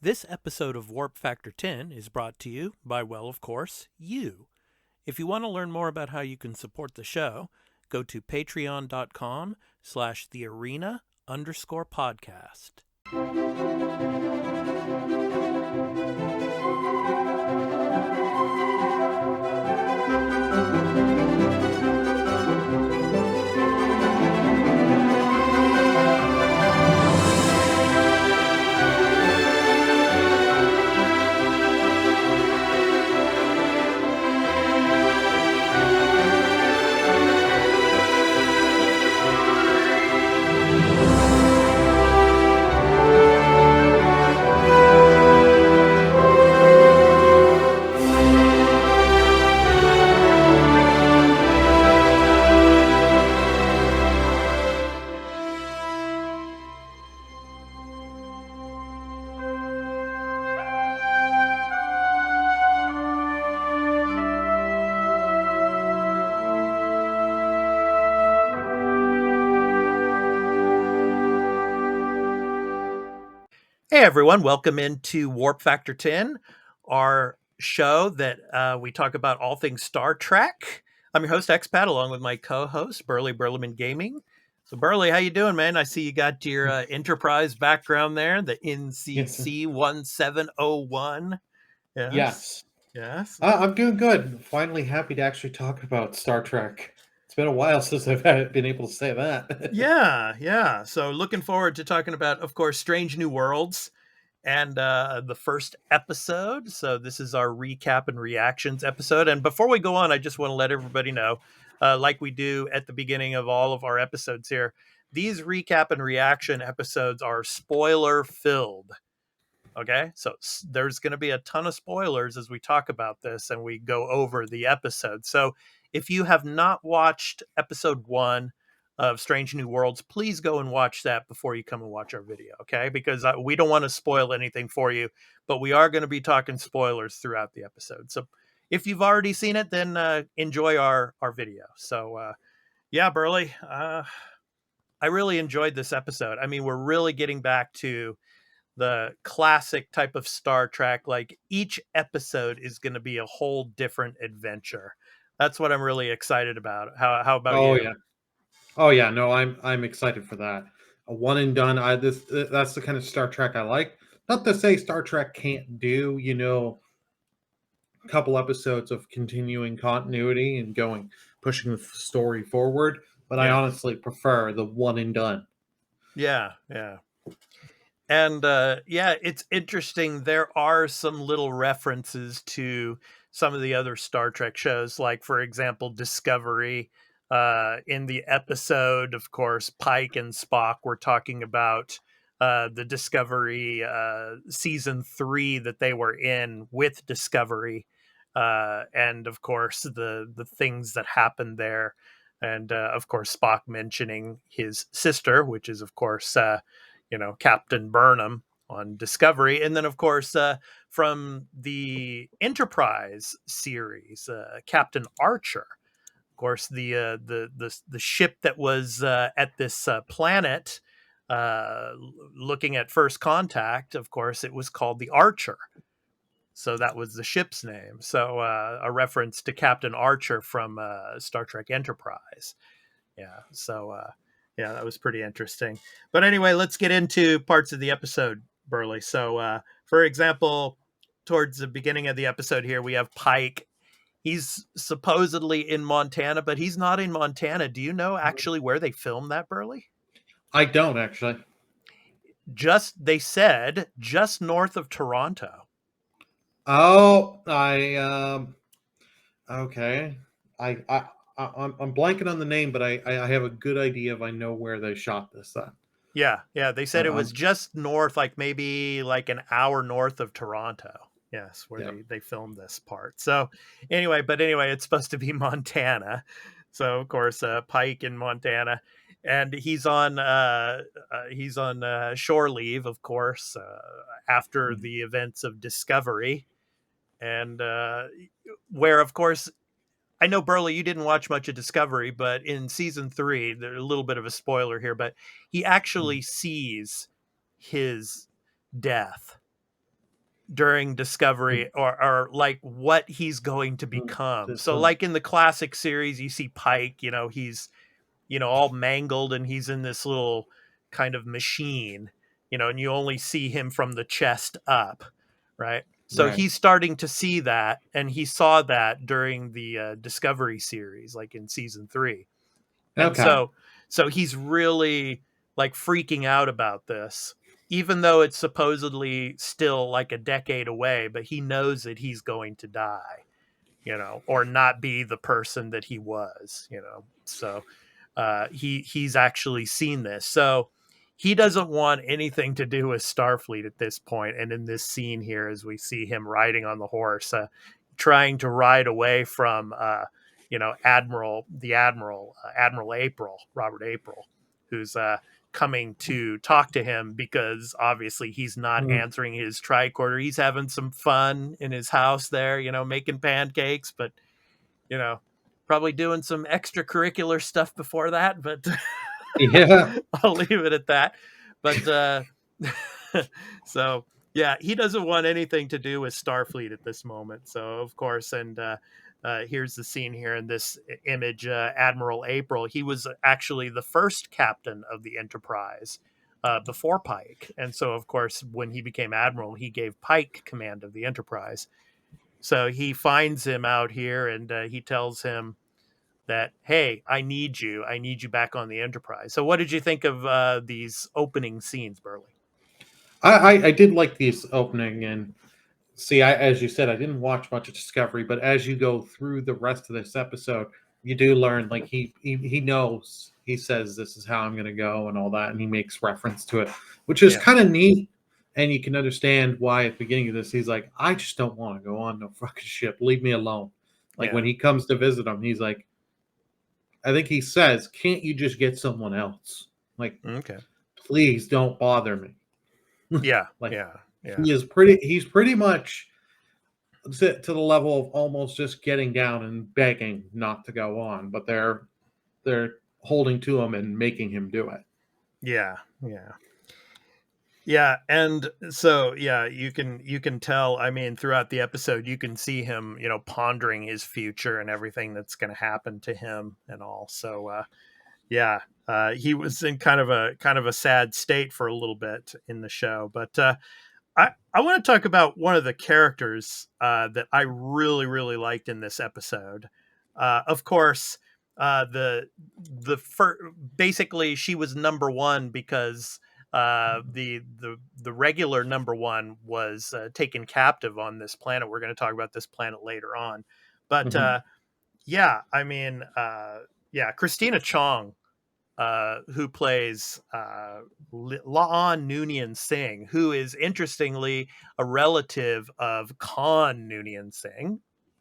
This episode of Warp Factor 10 is brought to you by, well, of course, you. If you want to learn more about how you can support the show, go to patreon.com/thearena_podcast. Hey everyone, welcome into Warp Factor 10, our show that we talk about all things Star Trek. I'm your host Expat, along with my co-host Burly Burleman Gaming. So Burly, how you doing, man? I see you got your Enterprise background there, the Yes. NCC 1701. Yes, Yes. yes. I'm doing good. Finally happy to actually talk about Star Trek. It's been a while since been able to say that. Yeah. So looking forward to talking about, of course, Strange New Worlds and the first episode. So this is our recap and reactions episode. And before we go on, I just want to let everybody know, like we do at the beginning of all of our episodes here, these recap and reaction episodes are spoiler filled. Okay, so there's going to be a ton of spoilers as we talk about this and we go over the episode. So if you have not watched episode 1 of Strange New Worlds, please go and watch that before you come and watch our video, okay? Because we don't want to spoil anything for you, but we are going to be talking spoilers throughout the episode. So if you've already seen it, then enjoy our video. So yeah, Burley, I really enjoyed this episode. I mean, we're really getting back to the classic type of Star Trek. Like each episode is going to be a whole different adventure. That's what I'm really excited about. How about Oh you? yeah. Oh yeah. No, I'm excited for that. A one and done. That's the kind of Star Trek I like. Not to say Star Trek can't do, a couple episodes of continuing continuity and pushing the story forward, but I Yeah. honestly prefer the one and done. Yeah. And yeah, it's interesting. There are some little references to some of the other Star Trek shows, like, for example, Discovery. In the episode, of course, Pike and Spock were talking about the Discovery season 3 that they were in with Discovery. And of course, the things that happened there. And of course, Spock mentioning his sister, which is, of course, Captain Burnham on Discovery, and then of course from the Enterprise series, Captain Archer. Of course, the ship that was at this planet, uh, looking at first contact. Of course, it was called the Archer. So that was the ship's name. So a reference to Captain Archer from Star Trek Enterprise. Yeah. So yeah, that was pretty interesting. But anyway, let's get into parts of the episode, Burley. So for example, towards the beginning of the episode here, we have Pike. He's supposedly in Montana, but he's not in Montana. Do you know actually where they filmed that, Burley? I don't actually. Just, they said, just north of Toronto. Oh, okay. I'm blanking on the name, but I have a good idea if I know where they shot this at. Yeah. They said it was Um, just north, like maybe like an hour north of Toronto. Yes, where yeah. they filmed this part. So anyway, it's supposed to be Montana. So of course, Pike in Montana, and he's on shore leave, of course, after Mm. the events of Discovery, and where, of course, I know, Burley, you didn't watch much of Discovery, but in season 3, there's a little bit of a spoiler here, but he Mm. actually sees his death. during Mm, Discovery, or like what he's going to mm, become. this So one. like in the classic series, you see Pike, he's all mangled and he's in this little kind of machine, and you only see him from the chest up, right? So Right. he's starting to see that, and he saw that during the Discovery series, like in season 3. And Okay. so he's really like freaking out about this, even though it's supposedly still like a decade away, but he knows that he's going to die, or not be the person that he was. So he's actually seen this. So he doesn't want anything to do with Starfleet at this point. And in this scene here, as we see him riding on the horse, trying to ride away from, Admiral April, Robert April, who's coming to talk to him because obviously he's not Mm. answering his tricorder. He's having some fun in his house there, making pancakes, but you know, probably doing some extracurricular stuff before that, but Yeah. I'll leave it at that. But so yeah, he doesn't want anything to do with Starfleet at this moment. So of course, and here's the scene here in this image. Admiral April, he was actually the first captain of the Enterprise before Pike, and so of course, when he became admiral, he gave Pike command of the Enterprise. So he finds him out here, and he tells him that, hey, I need you. I need you back on the Enterprise. So what did you think of these opening scenes, Burley? I did like this opening, and see, as you said, I didn't watch much of Discovery, but as you go through the rest of this episode, you do learn like he knows. He says this is how I'm going to go and all that, and he makes reference to it, which is Yeah. kind of neat. And you can understand why at the beginning of this he's like, I just don't want to go on no fucking ship. Leave me alone. Like Yeah. when he comes to visit him, he's like, I think he says, can't you just get someone else? Like, Okay. please don't bother me. Yeah. Like Yeah. Yeah. he's pretty much to the level of almost just getting down and begging not to go on, but they're holding to him and making him do it. Yeah. Yeah. Yeah, and so yeah, you can tell. I mean, throughout the episode, you can see him, pondering his future and everything that's going to happen to him and all. So yeah, he was in kind of a sad state for a little bit in the show. But I want to talk about one of the characters that I really really liked in this episode. Of course, basically she was number one because the regular number one was taken captive on this planet. We're going to talk about this planet later on, but Mhm. yeah, I mean, yeah, Christina Chong, who plays La'an Noonien Singh, who is interestingly a relative of Khan Noonien Singh,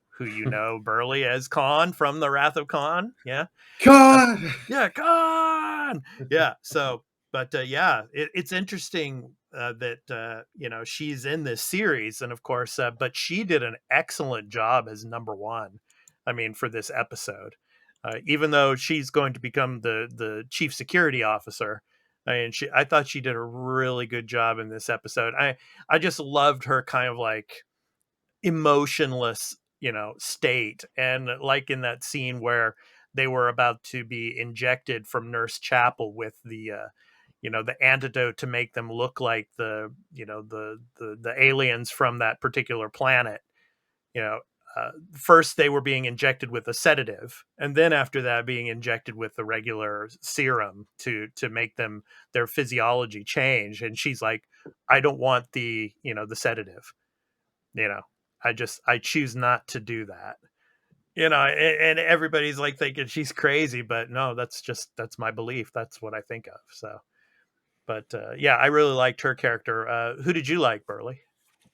who Burley as Khan from the Wrath of Khan. Yeah. Uh, God. yeah, Khan. Yeah. So, but yeah, it's interesting that she's in this series, and of course, but she did an excellent job as number one. I mean, for this episode, even though she's going to become the chief security officer. I thought she did a really good job in this episode. I just loved her kind of like emotionless, state. And like in that scene where they were about to be injected from Nurse Chapel with the antidote to make them look like the aliens from that particular planet. You know, first they were being injected with a sedative, and then after that being injected with the regular serum to make them their physiology change. And she's like, I don't want the sedative, you know I choose not to do that, and everybody's like thinking she's crazy, but no, that's my belief. That's what I think of. So, but yeah, I really liked her character. Who did you like, Burley?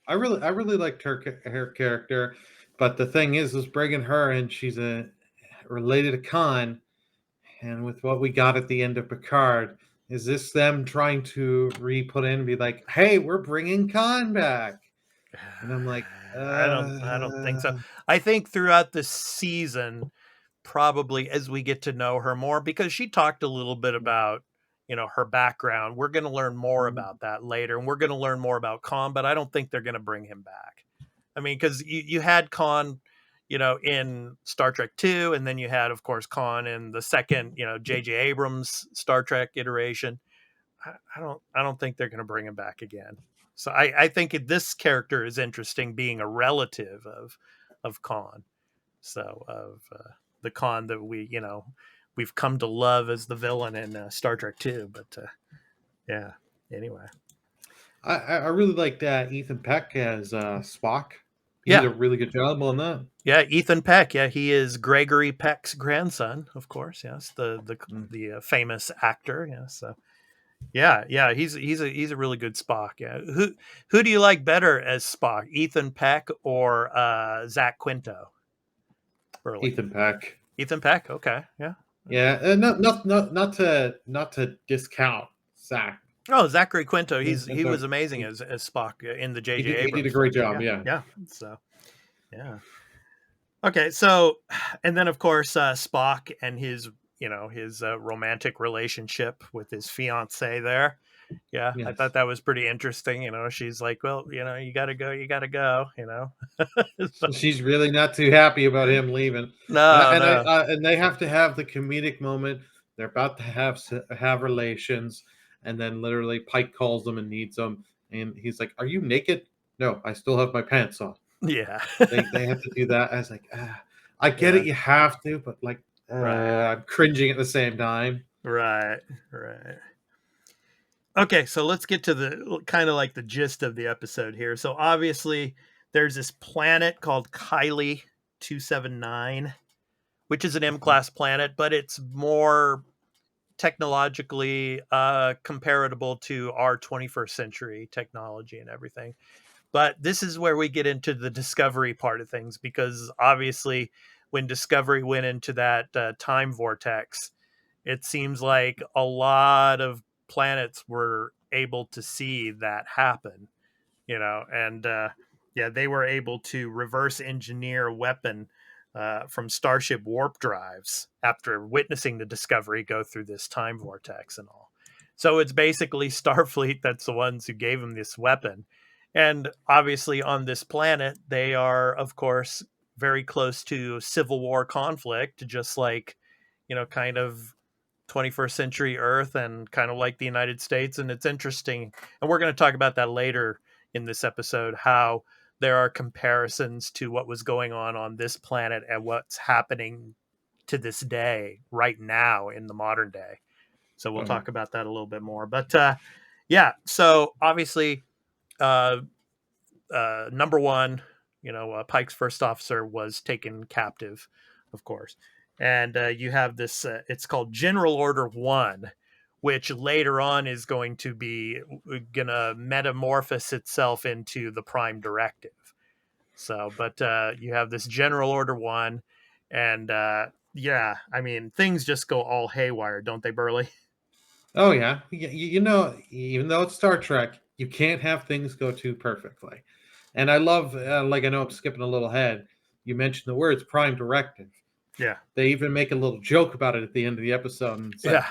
I really liked her character, but the thing is bringing her in. She's a related to Khan, and with what we got at the end of Picard, is this them trying to re-put in and be like, "Hey, we're bringing Khan back," and I'm like, I don't think so. I think throughout the season, probably as we get to know her more, because she talked a little bit about her background. We're going to learn more about that later, and we're going to learn more about Khan, but I don't think they're going to bring him back. I mean, because you had Khan, in Star Trek 2, and then you had, of course, Khan in the second, J.J. Abrams Star Trek iteration. I don't think they're going to bring him back again. So I think this character is interesting, being a relative of Khan. So of the Khan that we've come to love as the villain in Star Trek 2. But yeah, anyway. I really like Ethan Peck as Spock. He did Yeah. a really good job on that. Yeah, Ethan Peck. Yeah, he is Gregory Peck's grandson, of course. Yes, the famous actor. Yeah, so yeah, he's a really good Spock. Yeah, who do you like better as Spock, Ethan Peck or Zach Quinto? Burly. Ethan Peck. Ethan Peck. Okay, yeah. Yeah, not to discount Zach. Oh, Zachary Quinto. He Quinto. was amazing as Spock in the J.J. He did a Abrams great stuff. job. Yeah. Yeah. So yeah. Okay, so and then of course Spock and his romantic relationship with his fiance there. Yeah, I Yes. thought that was pretty interesting. She's like, well, you gotta go, you gotta go. So, She's really not too happy about him leaving, no, no, and they have to have the comedic moment. They're about to have relations, and then literally Pike calls them and needs them, and he's like, "Are you naked?" No, I still have my pants on. yeah, They have to do that. I was like, I get yeah, it, you have to, but like, right, I'm cringing at the same time. right, right. Okay, so let's get to the kind of like the gist of the episode here. So obviously, there's this planet called Kylie 279, which is an M Mhm. class planet, but it's more technologically comparable to our 21st century technology and everything. But this is where we get into the discovery part of things, because obviously when Discovery went into that time vortex, it seems like a lot of planets were able to see that happen, and yeah, they were able to reverse engineer a weapon from Starship warp drives after witnessing the Discovery go through this time vortex and all. So it's basically Starfleet that's the ones who gave them this weapon. And obviously, on this planet, they are, of course, very close to civil war conflict, just like, kind of 21st century Earth and kind of like the United States. And it's interesting. And we're going to talk about that later in this episode, how there are comparisons to what was going on this planet and what's happening to this day right now in the modern day. So we'll Oh yeah. talk about that a little bit more. But yeah, so obviously, uh, number one, Pike's first officer was taken captive, of course. And you have this, it's called General Order 1, which later on is going to be going to metamorphose itself into the Prime Directive. So, but you have this General Order 1, and yeah, I mean, things just go all haywire, don't they, Burley? Oh yeah. Even though it's Star Trek, you can't have things go too perfectly. And I love, like, I know I'm skipping a little ahead. You mentioned the words Prime Directive. Yeah. They even make a little joke about it at the end of the episode, and it's like, Yeah.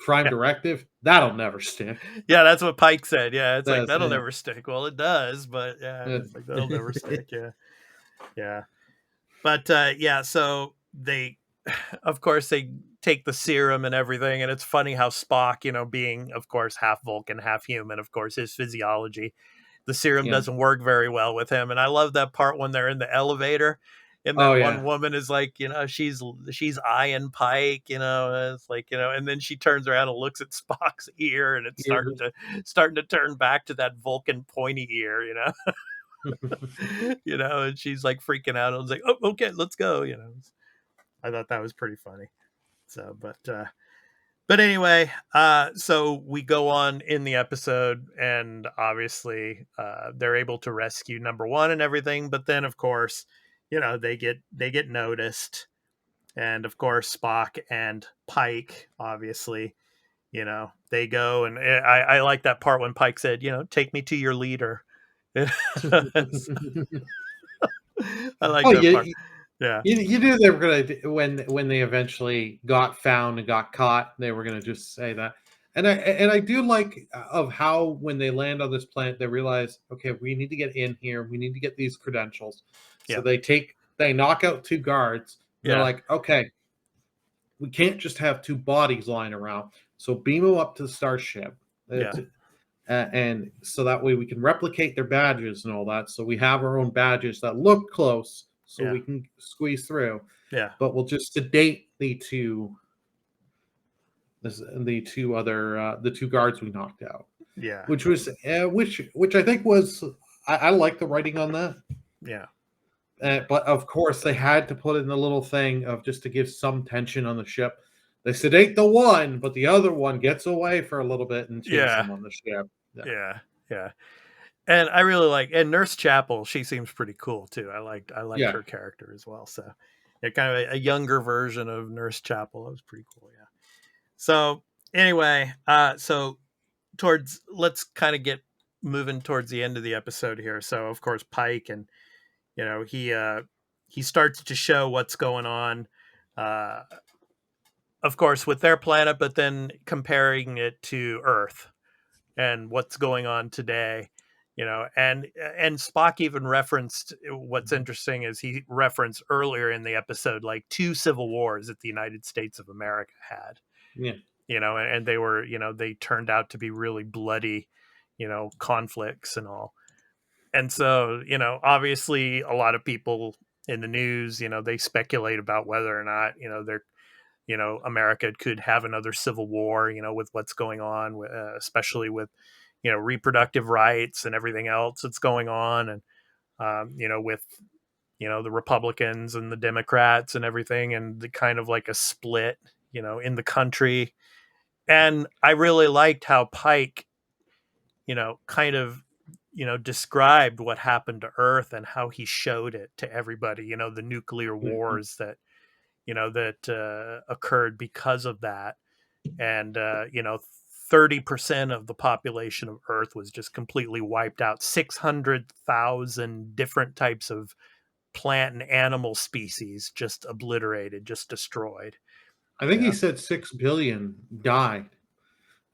Prime Yeah. Directive, that'll never stick. Yeah, that's what Pike said. Yeah, it's like That's that'll it. never stick. Well, it does, but yeah, it's like that'll never stick. Yeah, yeah. But yeah, so they, of course, they take the serum and everything, and it's funny how Spock, being of course half Vulcan, half human, of course, his physiology, the serum Yeah. doesn't work very well with him. And I love that part when they're in the elevator. And Oh then one yeah. woman is like, she's eyeing Pike, it's like, and then she turns around and looks at Spock's ear, and it's Ears. starting to turn back to that Vulcan pointy ear, and she's like freaking out. I was like, oh, okay, let's go. I thought that was pretty funny. So, but anyway, so we go on in the episode, and obviously, they're able to rescue number one and everything. But then, of course, they get noticed, and of course, Spock and Pike, obviously, they go, and I like that part when Pike said, "Take me to your leader." I like Oh, that part. Yeah. you knew they were gonna when they eventually got found and got caught. They were gonna just say that, And I do like of how when they land on this planet, they realize, okay, we need to get in here. We need to get these credentials. So Yeah. they knock out two guards, and they're Yeah. like, okay, we can't just have two bodies lying around. So beam them up to the starship, Yeah. and so that way we can replicate their badges and all that. So we have our own badges that look close, so Yeah. we can squeeze through. Yeah. But we'll just sedate the two guards we knocked out, Yeah. which I think was I like the writing on that. Yeah. But of course, they had to put in the little thing of just to give some tension on the ship. They sedate the one, but the other one gets away for a little bit and chases Yeah. them on the ship. Yeah, Yeah. Yeah. And I really like, and Nurse Chapel, she seems pretty cool too. I liked yeah. her character as well. So yeah, kind of a younger version of Nurse Chapel. That was pretty cool. Yeah. So anyway, so towards let's kind of get moving towards the end of the episode here. So of course Pike, and he starts to show what's going on, uh, of course with their planet, but then comparing it to Earth and what's going on today. And Spock even referenced, what's interesting is he referenced earlier in the episode like two civil wars that the United States of America had, Yeah. and they were, they turned out to be really bloody, conflicts and all. And so, obviously a lot of people in the news, they speculate about whether or not, they're, America could have another civil war, with what's going on, especially with, reproductive rights and everything else that's going on. And, with, the Republicans and the Democrats and everything, and the kind of like a split, in the country. And I really liked how Pike, kind of, described what happened to Earth and how he showed it to everybody, the nuclear Mhm. wars that, occurred because of that. And, 30% of the population of Earth was just completely wiped out. 600,000 different types of plant and animal species just obliterated, just destroyed. I think he Yeah. said 6 billion died.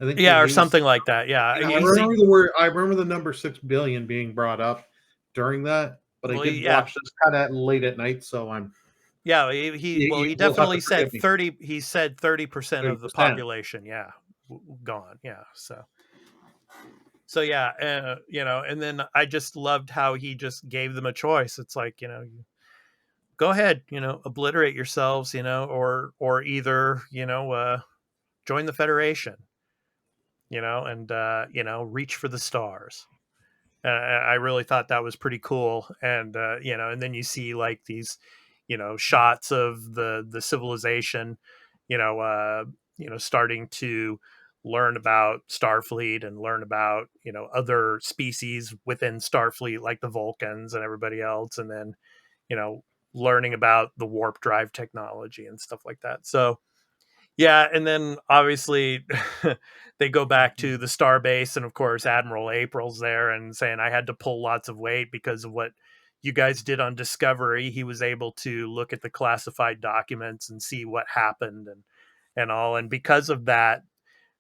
I think Yeah, or he was. something like that. Yeah. Yeah, I remember the word. I remember the number 6 billion being brought up during that. But I Well, did yeah. watch this kind of late at night, so Yeah, he you'll have to definitely said forgive me. 30. He said 30% of the 30%. population. Yeah, gone. Yeah, so yeah, and then I just loved how he just gave them a choice. It's like, go ahead, obliterate yourselves, or either, join the Federation, and reach for the stars. I really thought that was pretty cool. And and then you see like these, shots of the civilization, you know, uh, starting to learn about Starfleet and learn about, other species within Starfleet, like the Vulcans and everybody else, and then, you know, learning about the warp drive technology and stuff like that. So yeah, and then obviously they go back to the star base, and of course Admiral April's there and saying I had to pull lots of weight because of what you guys did on Discovery. He was able to look at the classified documents and see what happened and all, and because of that,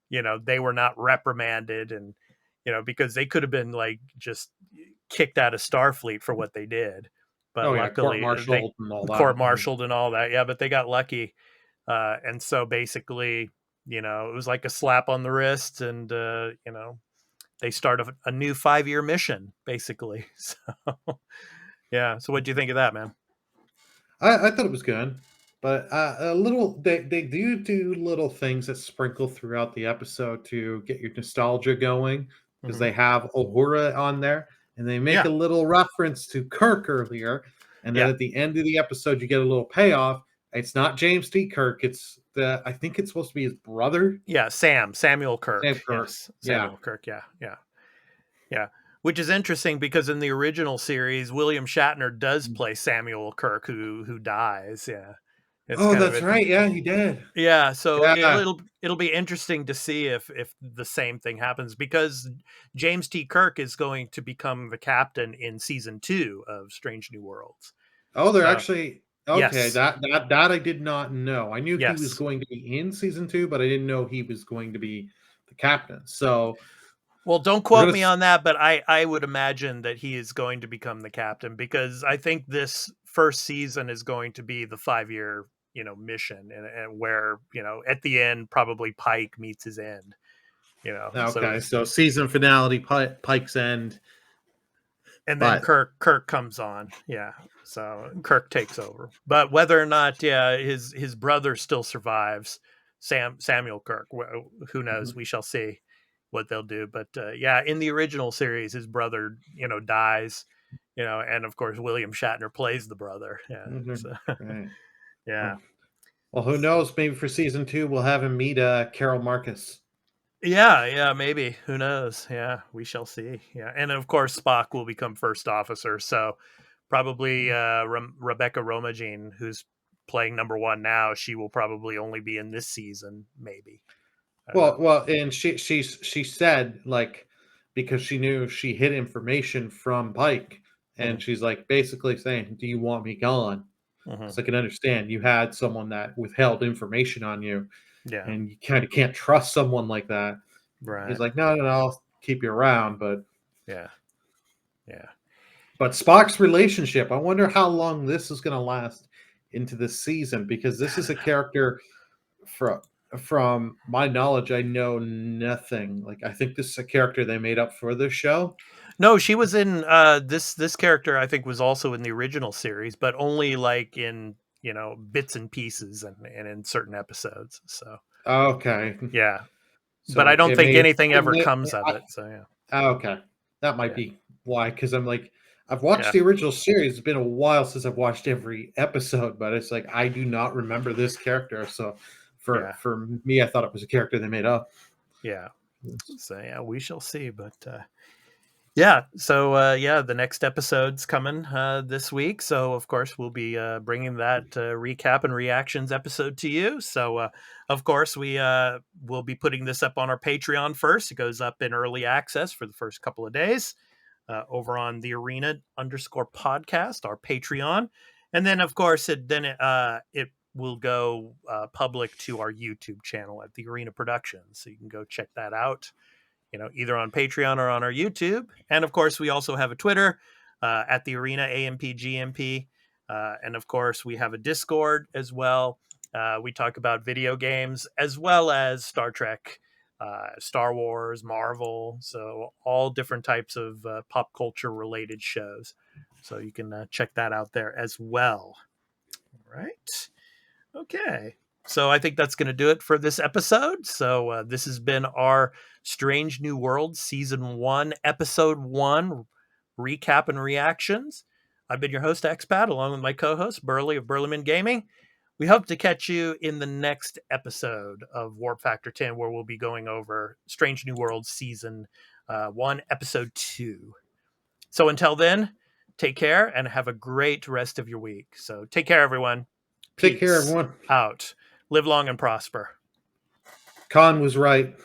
they were not reprimanded, and because they could have been like just kicked out of Starfleet for what they did, but Oh yeah, luckily they court-martialed and all that. court-martialed and all that. Yeah, but they got lucky, and so basically, it was like a slap on the wrist, and they start a new 5-year mission, basically. So yeah. So what do you think of that, man? I thought it was good, but a little they do little things that sprinkle throughout the episode to get your nostalgia going because Hmm. they have Uhura on there and they make Yeah, a little reference to Kirk earlier, and then yeah, at the end of the episode you get a little payoff. It's not James T. Kirk. It's the I think it's supposed to be his brother, yeah. Samuel Kirk. Sam Kirk. Yes, Yeah. Samuel Kirk. Yeah, yeah, yeah. Which is interesting because in the original series, William Shatner does play Samuel Kirk, who dies. Yeah, it's Oh, kind of that's it. right. Yeah, he did. Yeah, so Yeah. it'll be interesting to see if the same thing happens, because James T. Kirk is going to become the captain in season 2 of Strange New Worlds. Oh, they're So actually okay. yes, That I did not know. I knew he was yes, going to be in season 2, but I didn't know he was going to be the the captain. So Well, don't we're quote gonna me on that, but I would imagine that he is going to become the captain, because I think this first season is going to be the 5-year, mission, and where, at the end, probably Pike meets his end, so okay. So season finale, Pike's End, and then but Kirk comes on. Yeah. So Kirk takes over. But whether or not, yeah, his brother still survives, Samuel Kirk, who knows? mhm, We shall see what they'll do. But yeah, in the original series, his brother, dies, and of course William Shatner plays the brother. Yeah. mhm, So right. yeah. Oh, well, who knows? Maybe for season two, we'll have him meet Carol Marcus. Yeah, yeah, maybe. Who knows? Yeah, we shall see. Yeah, and of course Spock will become first officer. So probably Rebecca Romijn, who's playing number one now, she will probably only be in this season. Maybe, I don't know. Well, and she said, like, because she knew she hid information from Pike, Hmm. and she's like basically saying, "Do you want me gone?" Hmm. Because I can understand you had someone that withheld information on you, Yeah. and you kind of can't trust someone like that. He's Right. like, "No, no, no, I'll keep you around." Yeah. Yeah. But Spock's relationship, I wonder how long this is going to last into this season, because this I is don't a know. character from from my knowledge, I know nothing. Like, I think this is a character they made up for this show. No, she was in this character. I think was also in the original series, but only like in bits and pieces, and in certain episodes. So Okay, yeah, but I so don't it think may anything ever comes of I, it. So yeah, okay, that might yeah, be why. Because I'm like, I've watched yeah, the original series. It's been a while since I've watched every episode, but it's like I do not remember this character. So yeah, for me, I thought it was a character they made up. yeah. So yeah, we shall see. But yeah, so yeah, the next episode's coming this week. So of course we'll be bringing that recap and reactions episode to you. So of course we will be putting this up on our Patreon first. It goes up in early access for the first couple of days over on the Arena_podcast, our Patreon, and then of course it will go public to our YouTube channel at the Arena Productions. So you can go check that out, either on Patreon or on our YouTube. And of course, we also have a Twitter at the Arena AMPGMP. And of course, we have a Discord as well. We talk about video games as well as Star Trek, Star Wars, Marvel. So, all different types of pop culture related shows. So, you can check that out there as well. All right. Okay. So I think that's going to do it for this episode. So this has been our Strange New World Season 1, Episode 1 recap and reactions. I've been your host, Expat, along with my co host, Burly of Burlyman Gaming. We hope to catch you in the next episode of Warp Factor 10, where we'll be going over Strange New World Season 1, Episode 2. So until then, take care and have a great rest of your week. So take care, everyone. Take care, Peace everyone. out. Live long and prosper. Khan was right.